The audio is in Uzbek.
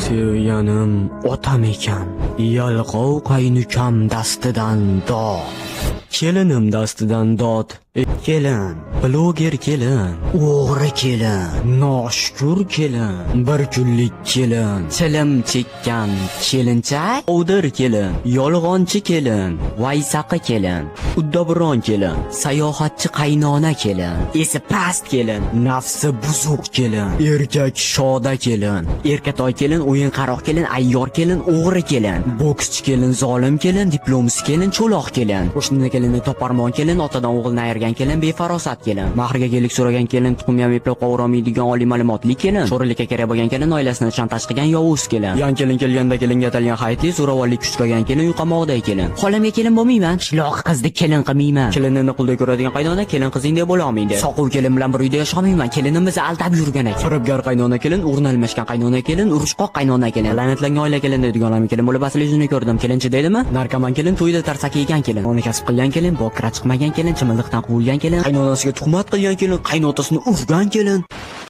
Sevganim otam ekan, yalqov qaynukam dastidan dod. Kelinim dastidan dod. Kelin, bloger kelin, o'g'ri kelin, noshukur kelin, bir kunlik kelin, chilim chekkan kelinchak, ovdir kelin, yolg'onchi kelin, vaysaqi kelin, uddaburon kelin, sayohatchi qaynona kelin, esi past kelin, nafsi buzuq kelin, erkak shoda kelin, erkatoy kelin, o'yin qaroq kelin, ayyor kelin, o'g'ri kelin, bokschi kelin, zolim kelin, diplomist kelin, cho'loq kelin, qo'shni kelin, toparmon kelin, otadan o'g'ilni ayirgan kelin, befarosat kelin, mahrga kelik so'ragan kelin, tuxum yam eplab qovurolmaydigan oliy ma'lumotli kelin, sho'rlikka kerak bo'lgan kelin, oilasini chantaj qilgan yovuz kelin, yan kelin kelganda kelinga atalgan haytli zo'ravonlik kuch qilgan kelin, yuqamoqday kelin. Xolamga kelin bo'lmayman, qishloq qizni kelin qilmayman. Kelinini qulday ko'radigan qaynona kelin qizingdek bo'la olmaydi. Soquv kelin bilan bir uyda yasholmayman, kelinimizni aldab yurgan ekan. Firibgar qaynona kelin, o'rni almashgan qaynona kelin, urushqoq qaynona kelin, la'natlangan oila kelin deydiganlarni kelin bo'lib asli yuzini ko'rdim. Kelinchi deydimi? Narkoman kelin, to'yda tarsak yegan kelin, ona kasb qilgan kelin, bokra chiqmagan kelin, chimildiqdan quvilgan kelin, qaynonasiga tuhmat qilgan kelin, qaynotasini urgan kelin.